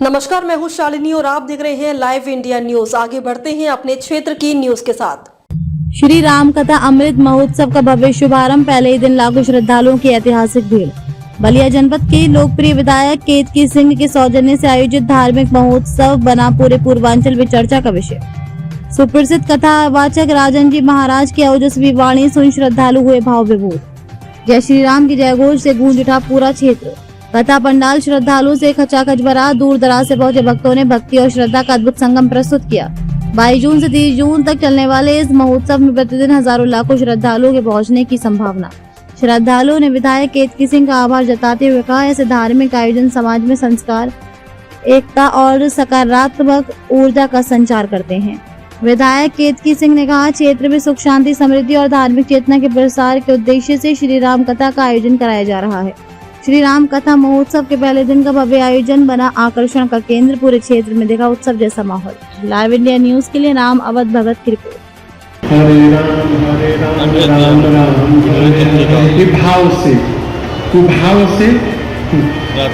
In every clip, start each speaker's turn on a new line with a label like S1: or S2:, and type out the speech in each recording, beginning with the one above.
S1: नमस्कार, मैं हूं शालिनी और आप देख रहे हैं लाइव इंडिया न्यूज। आगे बढ़ते हैं अपने क्षेत्र की न्यूज के साथ।
S2: श्री राम कथा अमृत महोत्सव का भव्य शुभारंभ। पहले ही दिन लाखों श्रद्धालुओं की ऐतिहासिक भीड़। बलिया जनपद के लोकप्रिय विधायक केतकी सिंह के सौजन्य से आयोजित धार्मिक महोत्सव बना पूरे पूर्वांचल में चर्चा का विषय। सुप्रसिद्ध कथावाचक राजन जी महाराज की ओजस्वी वाणी सुन श्रद्धालु हुए भाव विभोर। जय श्री राम की जयघोष से गूंज उठा पूरा क्षेत्र। कथा पंडाल श्रद्धालुओं से खचाखच भरा। दूर दराज से पहुंचे भक्तों ने भक्ति और श्रद्धा का अद्भुत संगम प्रस्तुत किया। 22 जून से 30 जून तक चलने वाले इस महोत्सव में प्रतिदिन हजारों लाखों श्रद्धालुओं के पहुंचने की संभावना। श्रद्धालुओं ने विधायक केतकी सिंह का आभार जताते हुए कहा, ऐसे धार्मिक आयोजन समाज में संस्कार, एकता और सकारात्मक ऊर्जा का संचार करते हैं। विधायक केतकी सिंह ने कहा, क्षेत्र में सुख शांति समृद्धि और धार्मिक चेतना के प्रसार के उद्देश्य से श्री राम कथा का आयोजन कराया जा रहा है। श्री राम कथा महोत्सव के पहले दिन का भव्य आयोजन बना आकर्षण का केंद्र। पूरे क्षेत्र में देखा उत्सव जैसा माहौल। लाइव इंडिया न्यूज के लिए नाम अवध भगत की रिपोर्ट।
S3: हरे राम राम राम भाव से कुभाव से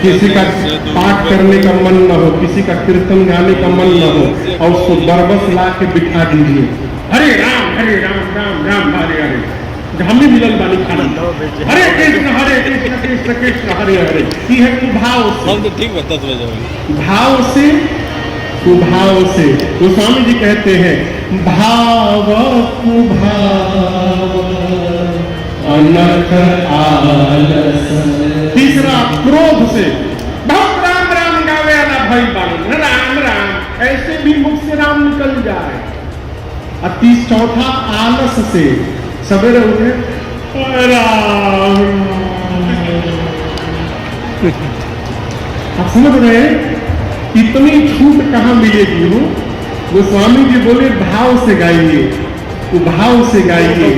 S3: किसी का पाठ करने का मन न हो, किसी का कीर्तन गाने का मन न हो और उसको बरबस ला के बिठा दीजिए। हरे राम राम राम हरे हरे। हमें मिलन बानी खाना हरे कृष्ण कृष्ण कृष्ण हरे हरे। ये है कुभाव से। हम तो ठीक बता भाव से कुभाव से। गोस्वामी जी कहते हैं, भाव कुभाव अनर्थ आलस। तीसरा क्रोध से। बहुत राम राम गावे ना भाई बानी राम राम, ऐसे भी मुख से राम निकल जाए। और चौथा आलस से। सवेरे उठे राम। आप समझ रहे हैं इतनी छूट कहाँ मिलेगी? वो गोस्वामी जी बोले, भाव से गाइए, भाव से गाइए,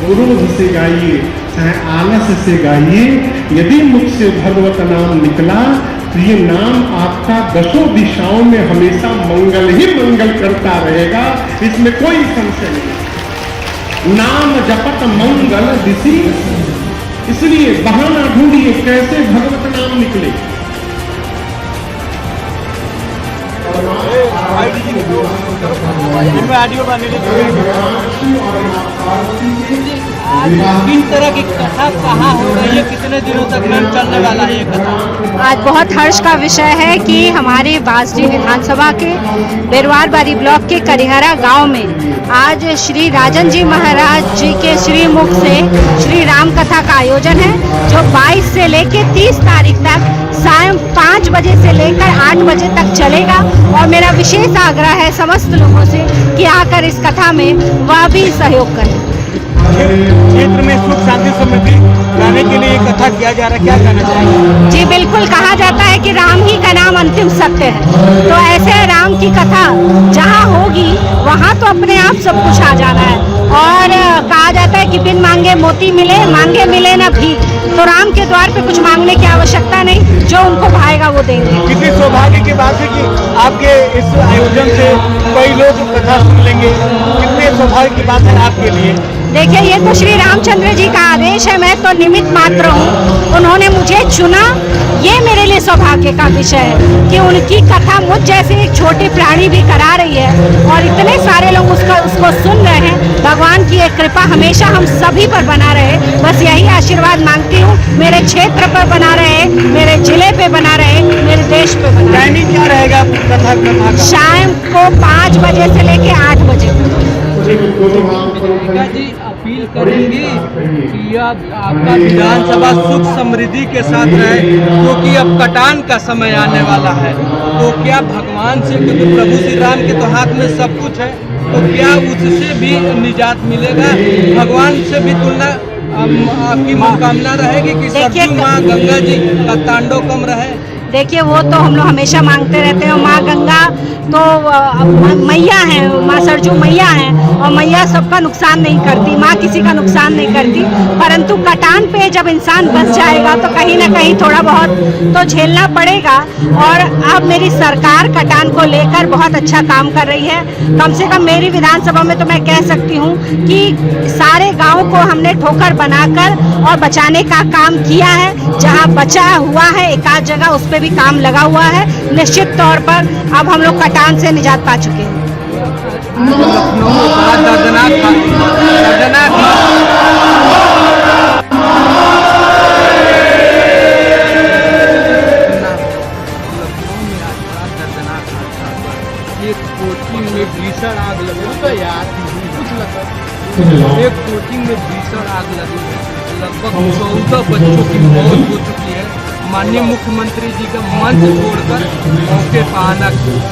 S3: क्रोध से गाइए, चाहे आलस से गाइए। यदि मुख से भगवत नाम निकला तो ये नाम आपका दसों दिशाओं में हमेशा मंगल ही मंगल करता रहेगा, इसमें कोई संशय नहीं। नाम जपत मंगल दिशि। इसलिए बहाना ढूंढिए कैसे भगवत नाम निकले।
S4: किन तरह की कथा कहाँ हो रही है, कितने दिनों तक मैम चलने वाला है ये कथा?
S5: आज बहुत हर्ष का विषय है कि हमारे बासडी विधानसभा के बेरवारबारी ब्लॉक के करिहरा गांव में आज श्री राजन जी महाराज जी के श्री मुख से श्री राम कथा का आयोजन है, जो 22 से लेकर 30 तारीख तक शाम 5 बजे से लेकर 8 बजे तक चलेगा। और मेरा विशेष आग्रह है समस्त लोगों से कि आकर इस कथा में वह भी सहयोग करें।
S4: क्षेत्र में सुख शांति समृद्धि लाने के लिए कथा किया जा रहा है, क्या कहना चाहिए?
S5: जी बिल्कुल, कहा जाता है कि राम ही का नाम अंतिम सत्य है, तो ऐसे राम की कथा जहाँ होगी वहाँ तो अपने आप सब कुछ आ जाना है। और कहा जाता है कि बिन मांगे मोती मिले, मांगे मिले ना भीख। तो राम के द्वार पे कुछ मांगने की आवश्यकता नहीं, जो उनको भाएगा वो देंगे।
S4: कितनी सौभाग्य की बात है कि आपके इस आयोजन से कई लोग कथा सुन लेंगे। कितने सौभाग्य की बात है आपके लिए।
S5: देखिए, ये तो श्री रामचंद्र जी का आदेश है, मैं तो निमित्त मात्र हूँ। उन्होंने मुझे चुना, ये मेरे लिए सौभाग्य का विषय है कि उनकी कथा मुझ जैसे एक छोटी प्राणी भी करा रही है और इतने सारे लोग उसको सुन रहे हैं। भगवान की एक कृपा हमेशा हम सभी पर बना रहे, बस यही आशीर्वाद मांगती हूँ। मेरे क्षेत्र पर बना रहे, मेरे जिले पे बना रहे, मेरे देश पे बना रहे।
S4: टाइमिंग क्या रहेगा कथा का?
S5: शाम को 5 बजे से लेके 8 बजे
S4: जी अपील करेंगी कि आपका विधानसभा सुख समृद्धि के साथ रहे, क्योंकि अब कटान का समय आने वाला है। तो क्या भगवान से, क्योंकि प्रभु श्री राम के तो हाथ में सब कुछ है, तो क्या उससे भी निजात मिलेगा? भगवान से भी तुलना आपकी मनोकामना रहेगी कि सरजू माँ गंगा जी का तांडव कम रहे?
S5: देखिए, वो तो हम लोग हमेशा मांगते रहते हैं। माँ गंगा तो मैया है, माँ सरजू मैया है, और मैया सबका नुकसान नहीं करती, माँ किसी का नुकसान नहीं करती। परंतु कटान पे जब इंसान बस जाएगा तो कहीं ना कहीं थोड़ा बहुत तो झेलना पड़ेगा। और अब मेरी सरकार कटान को लेकर बहुत अच्छा काम कर रही है। कम से कम मेरी विधानसभा में तो मैं कह सकती हूँ कि सारे गाँव को हमने ठोकर बनाकर और बचाने का काम किया है। जहाँ बचा हुआ है एक आध जगह, उस पर भी काम लगा हुआ है। निश्चित तौर पर अब हम लोग कटान से निजात पा चुके हैं।
S4: लखनऊ में बड़ा दर्दनाक एक कोचिंग में भीषण आग लगी एक कोचिंग में भीषण आग लगी है। लगभग 14 बच्चों की मौत हो चुकी है। माननीय मुख्यमंत्री जी का मंच छोड़कर मौके पर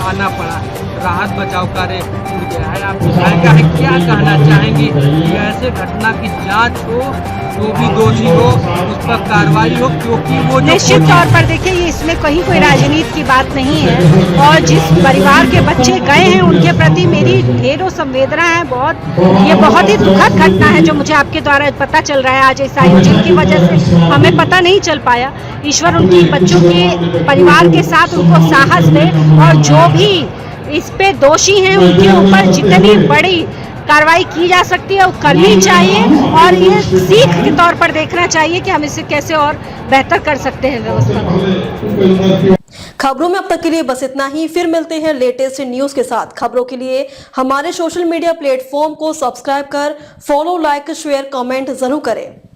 S4: आना पड़ा। राहत बचाव कार्य टूट गया है। आप क्या कहना चाहेंगी कि ऐसे घटना की जांच हो, जो भी दोषी हो उस पर कार्रवाई हो, क्योंकि वो
S5: निश्चित तौर पर देखिए ये इसमें कहीं कोई राजनीति की बात नहीं है और जिस परिवार के बच्चे गए हैं उनके प्रति मेरी ढेरों संवेदना है। ये बहुत ही दुखद घटना है जो मुझे आपके द्वारा पता चल रहा है। आज इस आयोजन की वजह से हमें पता नहीं चल पाया। ईश्वर उनकी बच्चों के परिवार के साथ उनको साहस दे और जो भी इस पे दोषी हैं उनके ऊपर जितनी बड़ी कार्रवाई की जा सकती है वो करनी चाहिए और ये सीख के तौर पर देखना चाहिए कि हम इसे कैसे और बेहतर कर सकते हैं व्यवस्था को।
S1: खबरों में अब तक के लिए बस इतना ही। फिर मिलते हैं लेटेस्ट न्यूज के साथ। खबरों के लिए हमारे सोशल मीडिया प्लेटफॉर्म को सब्सक्राइब कर फॉलो, लाइक, शेयर, कमेंट जरूर करें।